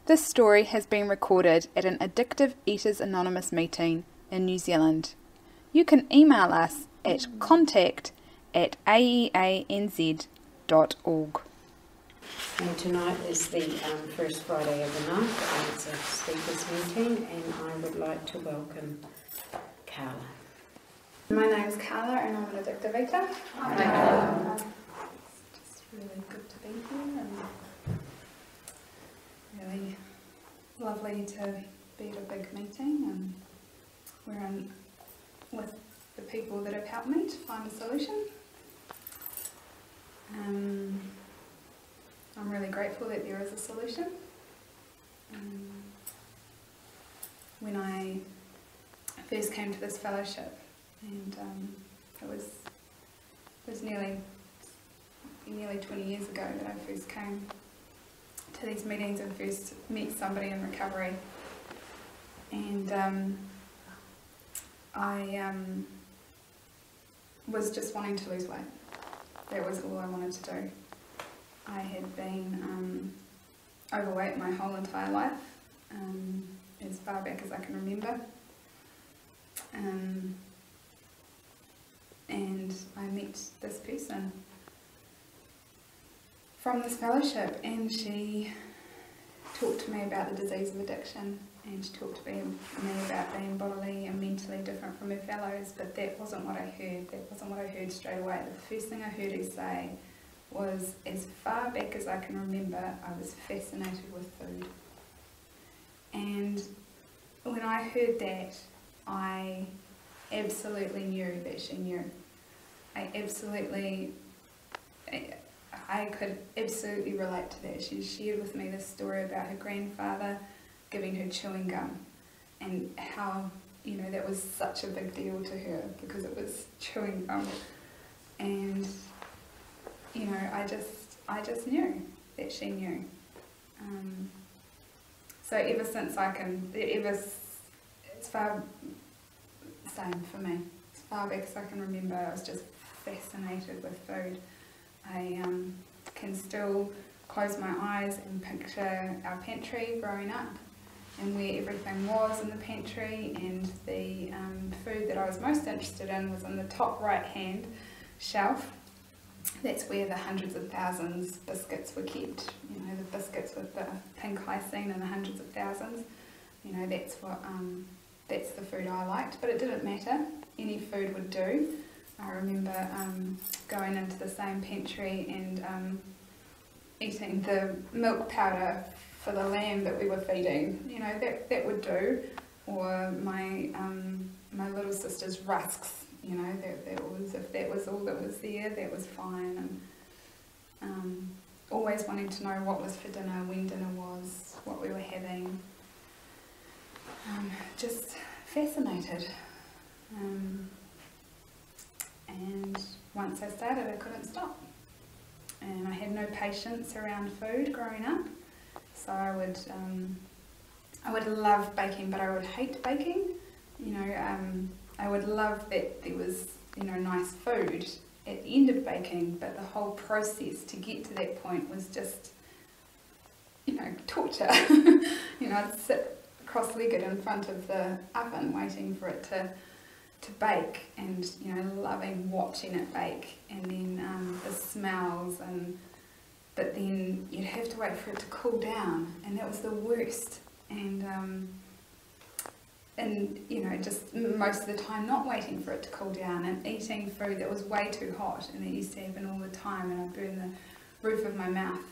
This story has been recorded at an Addictive Eaters Anonymous meeting in New Zealand. You can email us at contact@aeanz.org. And tonight is the first Friday of the month, and it's a speakers meeting, and I would like to welcome Carla. My name is Carla, and I'm an addictive eater. Hi, Carla. It's just really good to be here, and really lovely to be at a big meeting, and we're in with the people that have helped me to find a solution. I'm really grateful that there is a solution. When I first came to this fellowship, and it was nearly 20 years ago that I first came to these meetings and first met somebody in recovery, and I was just wanting to lose weight. That was all I wanted to do. I had been overweight my whole entire life, as far back as I can remember, and I met this person from this fellowship, and she talked to me about the disease of addiction, and she talked to me about being bodily and mentally different from her fellows, but that wasn't what I heard. That wasn't what I heard straight away. The first thing I heard her say was, as far back as I can remember, I was fascinated with food. And when I heard that, I absolutely knew that she knew. I could absolutely relate to that. She shared with me this story about her grandfather giving her chewing gum, and how, that was such a big deal to her because it was chewing gum. And I just knew that she knew. So ever since it's far same for me. As far back as I can remember, I was just fascinated with food. I can still close my eyes and picture our pantry growing up, and where everything was in the pantry, and the food that I was most interested in was in the top right hand shelf. That's where the hundreds of thousands biscuits were kept, the biscuits with the pink icing and the hundreds of thousands. That's the food I liked, but it didn't matter. Any food would do. I remember going into the same pantry and eating the milk powder for the lamb that we were feeding. That would do. Or my little sister's rusks. That was, if that was all that was there, that was fine. And always wanting to know what was for dinner, when dinner was, what we were having. Just fascinated. And once I started, I couldn't stop. And I had no patience around food growing up. So I would love baking, but I would hate baking. I would love that there was, nice food at the end of baking, but the whole process to get to that point was just, torture. I'd sit cross-legged in front of the oven waiting for it to bake, and loving watching it bake, and then the smells, but then you'd have to wait for it to cool down, and that was the worst. And just most of the time not waiting for it to cool down, and eating food that was way too hot, and that used to happen all the time, and I'd burn the roof of my mouth,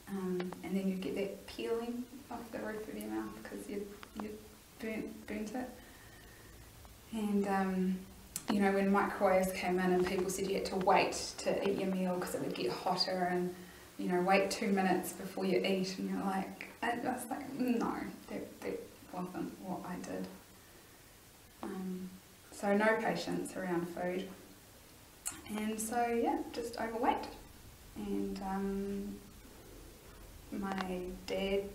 and then you'd get that peeling off the roof of your mouth because you'd burnt it. And when microwaves came in and people said you had to wait to eat your meal because it would get hotter, and wait 2 minutes before you eat, and you're like, I was like, no, that wasn't what I did. So no patience around food, and so just overweight. And my dad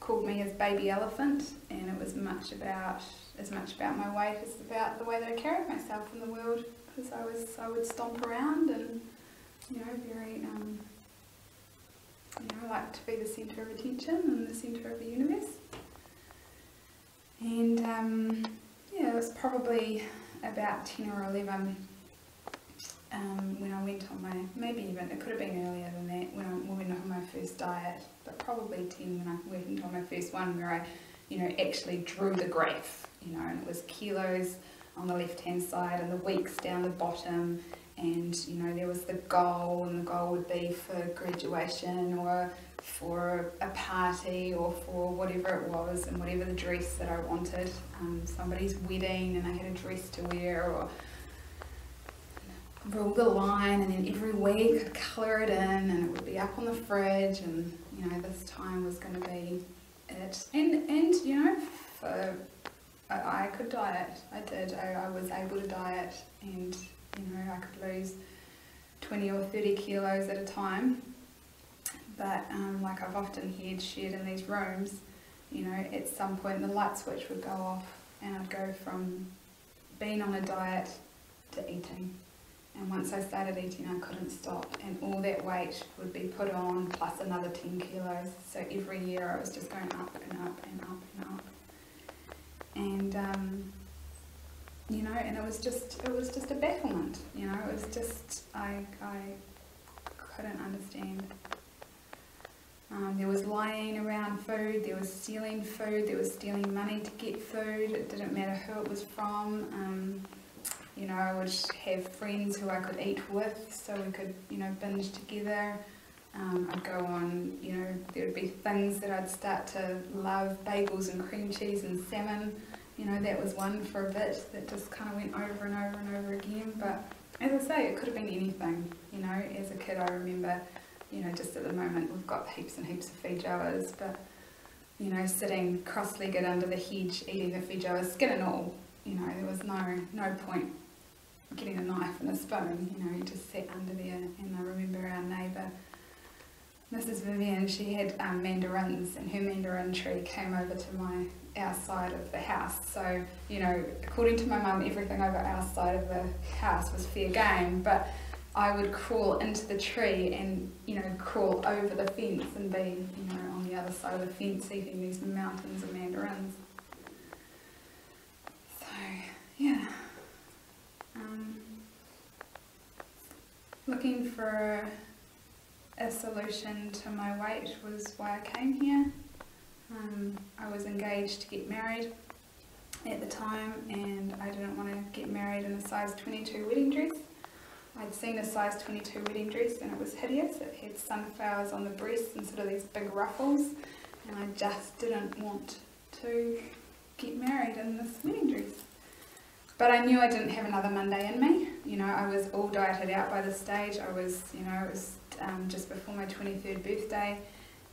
called me his baby elephant, and it was as much about my weight as about the way that I carried myself in the world, because I would stomp around and very I like to be the centre of attention and the centre of the universe. And it was probably about 10 or 11 when I went on my, maybe even, it could have been earlier than that, when I went on my first diet, but probably 10 when I went on my first one, where I, actually drew the graph, and it was kilos on the left-hand side and the weeks down the bottom, and, there was the goal, and the goal would be for graduation or for a party or for whatever it was, and whatever the dress that I wanted, somebody's wedding and I had a dress to wear, or rule the line, and then every week I'd colour it in and it would be up on the fridge, and this time was going to be it. And I could diet. I did. I was able to diet, and I could lose 20 or 30 kilos at a time. But like I've often shared in these rooms, at some point the light switch would go off and I'd go from being on a diet to eating. And once I started eating, I couldn't stop, and all that weight would be put on plus another 10 kilos. So every year I was just going up and up and up and up. And and it was just a bafflement. It was just I couldn't understand. There was lying around food, there was stealing food, there was stealing money to get food. It didn't matter who it was from. I would have friends who I could eat with, so we could, binge together. I'd go on, there would be things that I'd start to love, bagels and cream cheese and salmon. That was one for a bit that just kind of went over and over and over again. But as I say, it could have been anything. As a kid, I remember, just at the moment we've got heaps and heaps of feijoas, but, sitting cross-legged under the hedge eating the feijoa, skin and all. There was no point getting a knife and a spoon, you just sat under there. And I remember our neighbour, Mrs. Vivian, she had mandarins, and her mandarin tree came over to our side of the house. So, according to my mum, everything over our side of the house was fair game, but I would crawl into the tree and, crawl over the fence and be, on the other side of the fence eating these mountains of mandarins. So, yeah. Looking for a solution to my weight was why I came here. I was engaged to get married at the time, and I didn't want to get married in a size 22 wedding dress. I'd seen a size 22 wedding dress and it was hideous. It had sunflowers on the breasts and sort of these big ruffles, and I just didn't want to get married in this wedding dress. But I knew I didn't have another Monday in me. I was all dieted out by this stage. it was just before my 23rd birthday,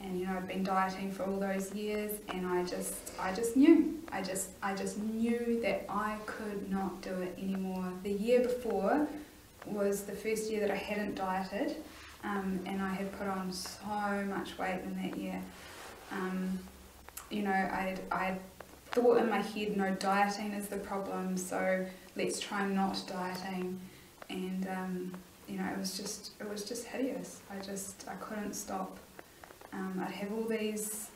and I'd been dieting for all those years, and I just knew. I just knew that I could not do it anymore. The year before was the first year that I hadn't dieted, and I had put on so much weight in that year. I thought in my head, no, dieting is the problem, so let's try not dieting. And it was just hideous. I couldn't stop. I'd have all these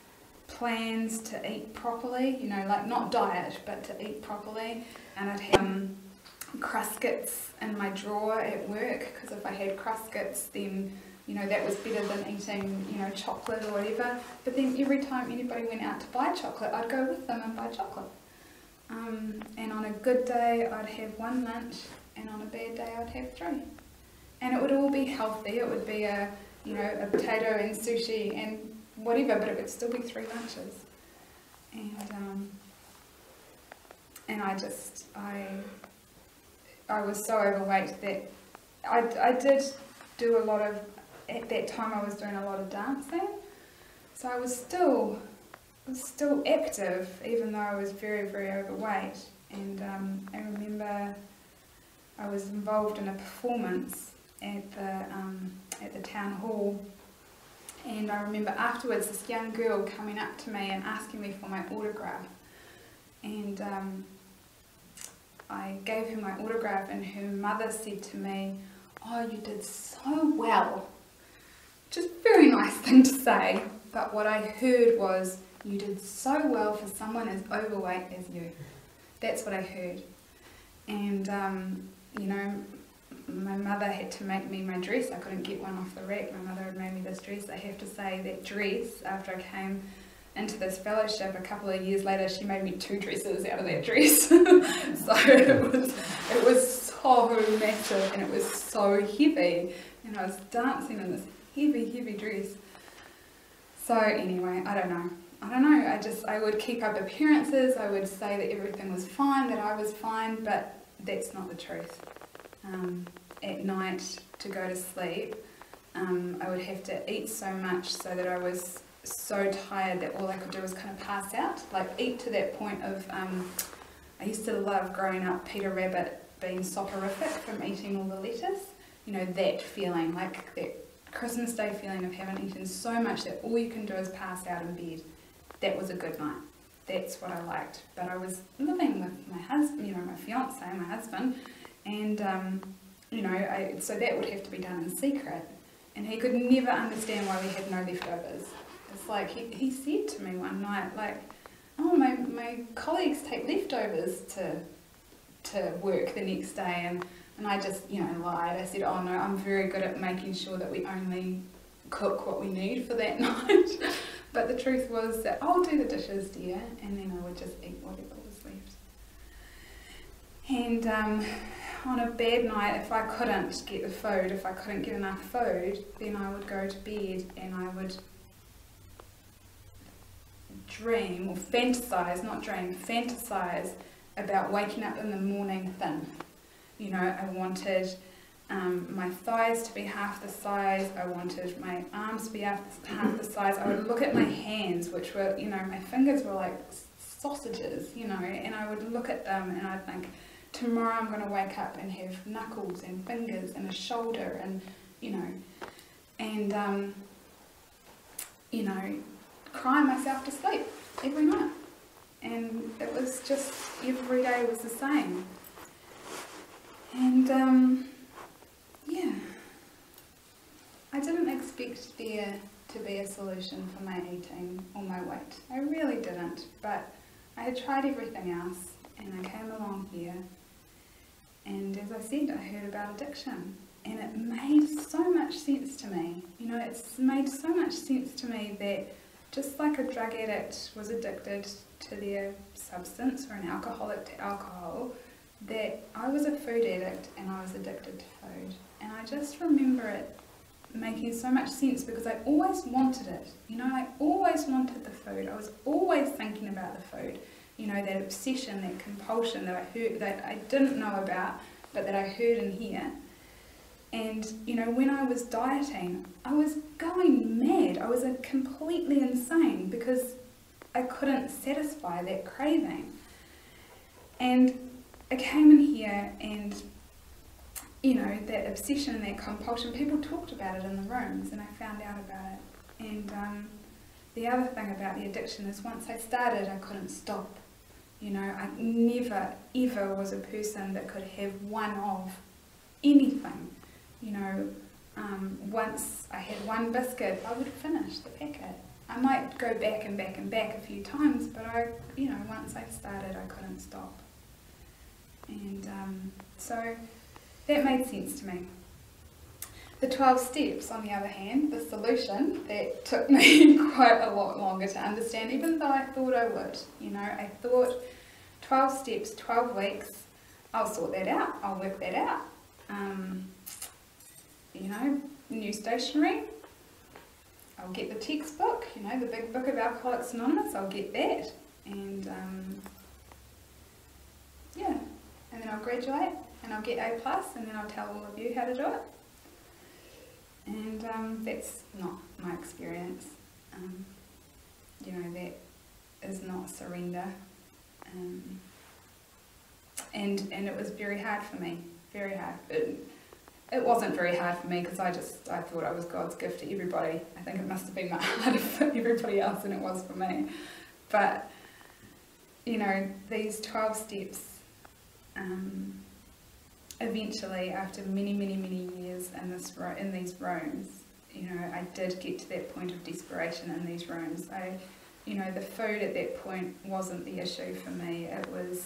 plans to eat properly, like not diet, but to eat properly, and I'd have Cruskits in my drawer at work, because if I had Cruskits, then that was better than eating chocolate or whatever. But then every time anybody went out to buy chocolate, I'd go with them and buy chocolate. And on a good day I'd have one lunch, and on a bad day I'd have 3. And it would all be healthy. It would be a potato and sushi and whatever, but it would still be 3 lunches. And I was so overweight that I did do a lot of, at that time I was doing a lot of dancing, so I was still active, even though I was very, very overweight. And I remember I was involved in a performance at the town hall, and I remember afterwards this young girl coming up to me and asking me for my autograph, and I gave her my autograph, and her mother said to me, "Oh, you did so well." just very nice thing to say. But what I heard was, you did so well for someone as overweight as you. That's what I heard. And, you know, my mother had to make me my dress. I couldn't get one off the rack. My mother had made me this dress. I have to say that dress, after I came into this fellowship a couple of years later, she made me 2 dresses out of that dress. So it was so massive and it was so heavy. And I was dancing in this heavy dress. So anyway, I don't know. I would keep up appearances. I would say that everything was fine, that I was fine, but that's not the truth. At night, to go to sleep, I would have to eat so much so that I was so tired that all I could do was kind of pass out. Like, eat to that point of, I used to love growing up Peter Rabbit being soporific from eating all the lettuce. You know, that feeling, like that Christmas Day feeling of having eaten so much that all you can do is pass out in bed. That was a good night. That's what I liked. But I was living with my husband, you know, my fiance, my husband, and you know, so that would have to be done in secret. And he could never understand why we had no leftovers. It's like he said to me one night, like, oh, my colleagues take leftovers to work the next day, and I just, you know, lied. I said, oh no, I'm very good at making sure that we only cook what we need for that night. But the truth was that I'll do the dishes, dear, and then I would just eat whatever was left. And on a bad night, if I couldn't get the food, if I couldn't get enough food, then I would go to bed and I would dream, or fantasize, not dream, fantasize about waking up in the morning thin. You know, I wanted my thighs to be half the size, I wanted my arms to be half the size. I would look at my hands, which were, you know, my fingers were like sausages, you know, and I would look at them and I'd think, tomorrow I'm going to wake up and have knuckles and fingers and a shoulder and, you know, and, you know, cry myself to sleep every night. And it was just, every day was the same. And, yeah, I didn't expect there to be a solution for my eating or my weight. I really didn't, but I had tried everything else and I came along here. And as I said, I heard about addiction, and it made so much sense to me. You know, it's made so much sense to me that just like a drug addict was addicted to their substance, or an alcoholic to alcohol, that I was a food addict and I was addicted to food. And I just remember it making so much sense because I always wanted it. You know, I always wanted the food. I was always thinking about the food. You know, that obsession, that compulsion that I heard, that I didn't know about, but that I heard in here. And, you know, when I was dieting, I was going mad. I was completely insane because I couldn't satisfy that craving. And I came in here and, you know, that obsession and that compulsion, people talked about it in the rooms and I found out about it. And the other thing about the addiction is once I started, I couldn't stop. You know, I never, ever was a person that could have one of anything. You know, once I had one biscuit, I would finish the packet. I might go back and back and back a few times, but you know, once I started, I couldn't stop. And so that made sense to me. The 12 steps, on the other hand, the solution, that took me quite a lot longer to understand, even though I thought I would. You know, I thought 12 steps, 12 weeks, I'll sort that out, I'll work that out. You know, new stationery, I'll get the textbook, you know, the big book of Alcoholics Anonymous, I'll get that. And yeah, and then I'll graduate and I'll get A+, and then I'll tell all of you how to do it. And that's not my experience. You know, that is not surrender. And it was very hard for me, very hard. It wasn't very hard for me because I thought I was God's gift to everybody. I think it must have been harder for everybody else than it was for me. But, you know, these 12 steps, eventually, after many, many, many years in these rooms, you know, I did get to that point of desperation in these rooms. You know, the food at that point wasn't the issue for me. It was,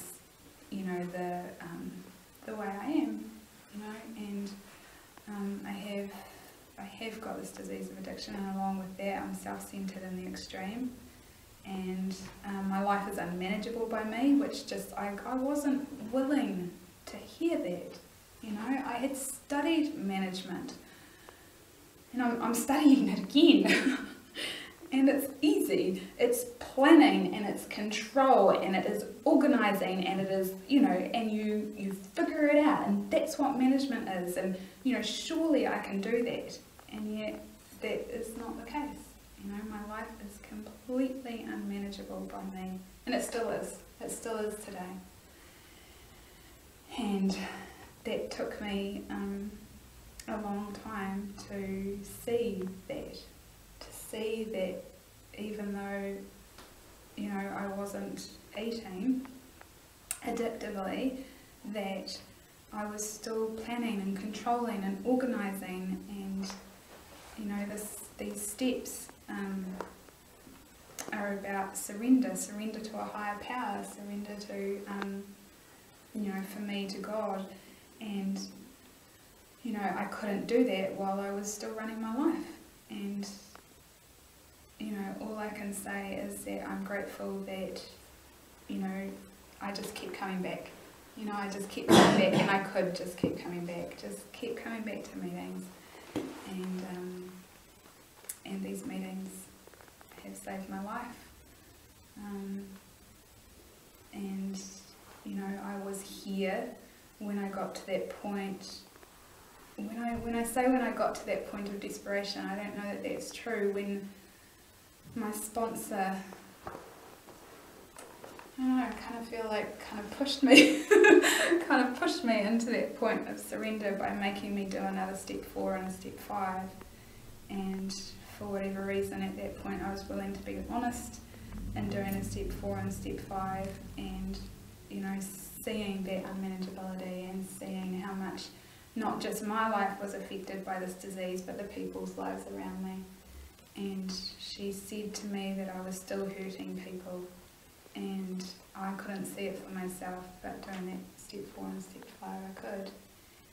you know, the way I am, you know, and I have got this disease of addiction, and along with that, I'm self-centered in the extreme, and my life is unmanageable by me, which just I wasn't willing to hear that. You know, I had studied management, and I'm studying it again. And it's easy, it's planning, and it's control, and it is organising, and it is, you know, and you figure it out, and that's what management is, and, you know, surely I can do that, and yet that is not the case. You know, my life is completely unmanageable by me, and it still is today. And that took me a long time to see that. That even though, you know, I wasn't eating addictively, that I was still planning and controlling and organising, and, you know, these steps are about surrender to a higher power, surrender to, you know, for me, to God. And, you know, I couldn't do that while I was still running my life. And, you know, all I can say is that I'm grateful that, you know, I just kept coming back. You know, I just kept coming back, and I could just keep coming back. Just keep coming back to meetings. And these meetings have saved my life. And, you know, I was here when I got to that point. When I say when I got to that point of desperation, I don't know that that's true. When my sponsor, I don't know, I kind of feel like pushed me into that point of surrender by making me do another step 4 and a step 5. And for whatever reason, at that point, I was willing to be honest in doing a step 4 and step 5, and, you know, seeing that unmanageability and seeing how much not just my life was affected by this disease, but the people's lives around me. And she said to me that I was still hurting people, and I couldn't see it for myself, but doing that step 4 and step 5 I could.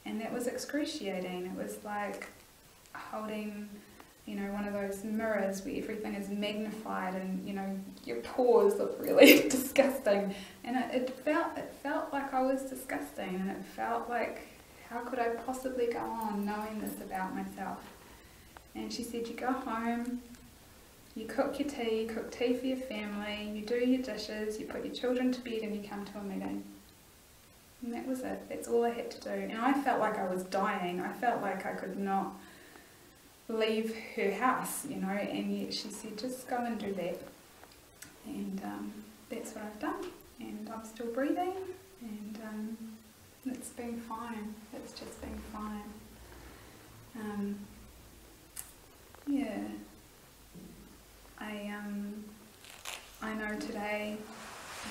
And that was excruciating. It was like holding, you know, one of those mirrors where everything is magnified, and, you know, your pores look really disgusting. And it felt like I was disgusting, and it felt like, how could I possibly go on knowing this about myself? And she said, you go home, you cook your tea, you cook tea for your family, you do your dishes, you put your children to bed, and you come to a meeting. And that was it. That's all I had to do. And I felt like I was dying. I felt like I could not leave her house, you know, and yet she said, just go and do that. And that's what I've done. And I'm still breathing, and it's been fine. It's just been fine. Yeah. I know today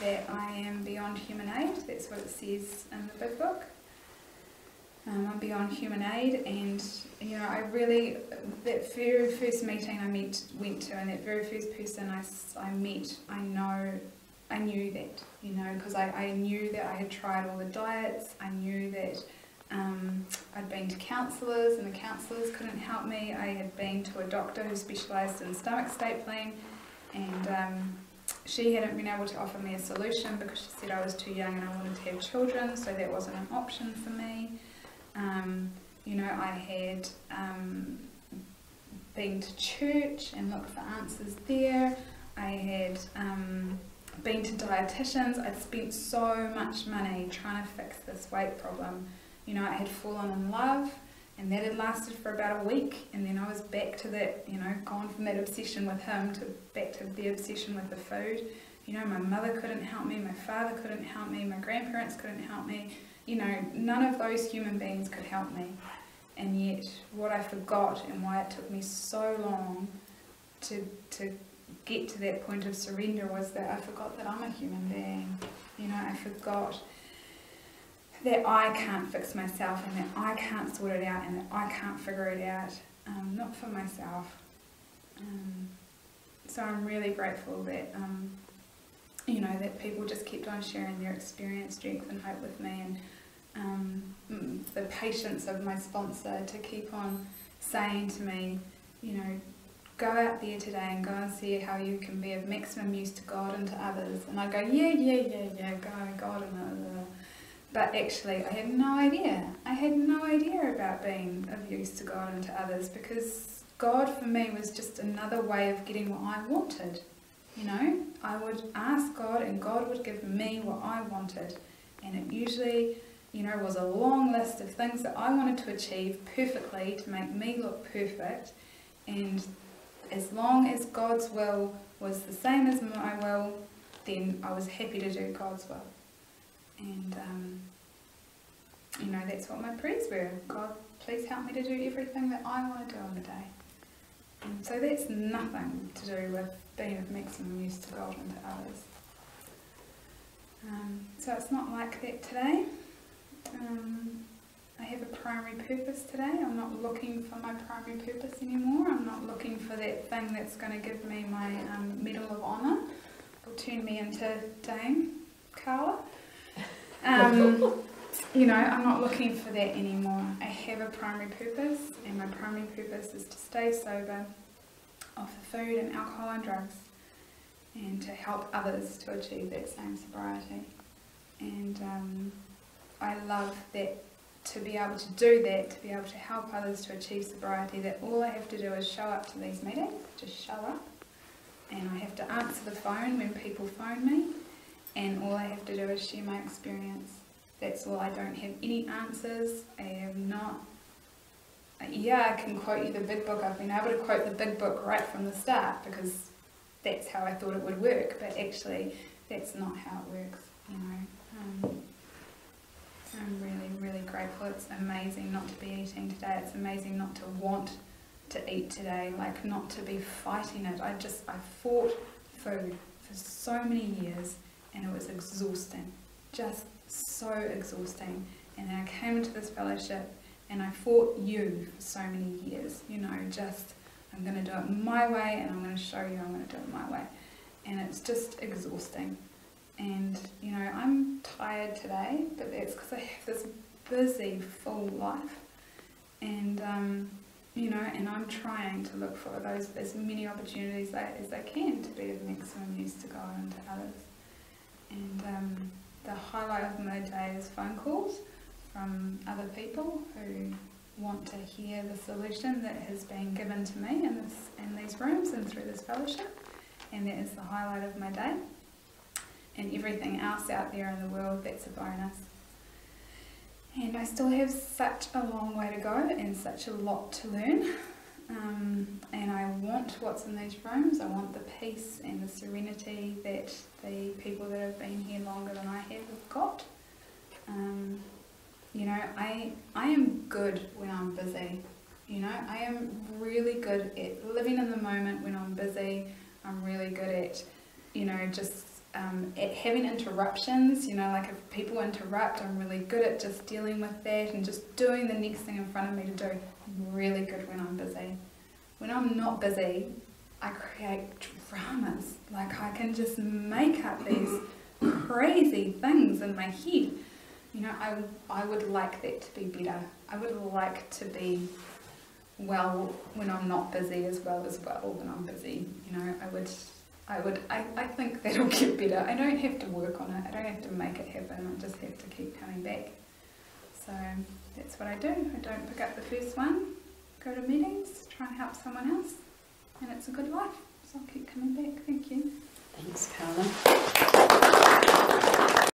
that I am beyond human aid. That's what it says in the big book. I'm beyond human aid, and, you know, I really, that very first meeting I went to, and that very first person I met, I knew that, you know, because I knew that I had tried all the diets. I knew that I'd been to counsellors, and the counsellors couldn't help me. I had been to a doctor who specialised in stomach stapling, and she hadn't been able to offer me a solution because she said I was too young and I wanted to have children, so that wasn't an option for me. You know, I had been to church and looked for answers there. I had been to dietitians. I'd spent so much money trying to fix this weight problem. You know, I had fallen in love, and that had lasted for about a week, and then I was back to that, you know, gone from that obsession with him to back to the obsession with the food. You know, my mother couldn't help me, my father couldn't help me, my grandparents couldn't help me. You know, none of those human beings could help me. And yet, what I forgot, and why it took me so long to get to that point of surrender, was that I forgot that I'm a human being. You know, I forgot that I can't fix myself, and that I can't sort it out, and that I can't figure it out. not for myself. So I'm really grateful that, you know, that people just kept on sharing their experience, strength and hope with me, and the patience of my sponsor to keep on saying to me, you know, go out there today and go and see how you can be of maximum use to God and to others. And I go, yeah, God and others. But actually, I had no idea. I had no idea about being of use to God and to others, because God for me was just another way of getting what I wanted. You know, I would ask God and God would give me what I wanted. And it usually, you know, was a long list of things that I wanted to achieve perfectly to make me look perfect. And as long as God's will was the same as my will, then I was happy to do God's will. And, you know, that's what my prayers were. God, please help me to do everything that I want to do on the day. And so that's nothing to do with being of maximum use to God and to others. So it's not like that today. I have a primary purpose today. I'm not looking for my primary purpose anymore. I'm not looking for that thing that's going to give me my Medal of Honour or turn me into Dame Carla. You know, I'm not looking for that anymore. I have a primary purpose, and my primary purpose is to stay sober off the food and alcohol and drugs, and to help others to achieve that same sobriety. And I love that, to be able to do that, to be able to help others to achieve sobriety, that all I have to do is show up to these meetings, just show up, and I have to answer the phone when people phone me, and all I have to do is share my experience. That's all. I don't have any answers. I have not... Yeah, I can quote you the big book. I've been able to quote the big book right from the start because that's how I thought it would work, but actually that's not how it works, you know. I'm really, really grateful. It's amazing not to be eating today. It's amazing not to want to eat today, like not to be fighting it. I fought food for so many years and it was exhausting, just so exhausting. And then I came into this fellowship and I fought you for so many years, you know, just I'm going to do it my way and I'm going to show you I'm going to do it my way. And it's just exhausting. And, you know, I'm tired today, but that's because I have this busy, full life. And, you know, and I'm trying to look for those as many opportunities as I can to be of maximum use to God and to others. And the highlight of my day is phone calls from other people who want to hear the solution that has been given to me in these rooms and through this fellowship. And that is the highlight of my day. And everything else out there in the world, that's a bonus. And I still have such a long way to go and such a lot to learn. And I want what's in these rooms. I want the peace and the serenity that the people that have been here longer than I have got. You know, I am good when I'm busy. You know, I am really good at living in the moment when I'm busy. I'm really good at, you know, just at having interruptions. You know, like if people interrupt, I'm really good at just dealing with that and just doing the next thing in front of me to do. I'm really good when I'm busy. When I'm not busy, I create dramas. Like I can just make up these crazy things in my head. You know, I would like that to be better. I would like to be well when I'm not busy as well when I'm busy. You know, I think that'll get better. I don't have to work on it. I don't have to make it happen. I just have to keep coming back. So that's what I do. I don't pick up the first one, go to meetings, try and help someone else, and it's a good life.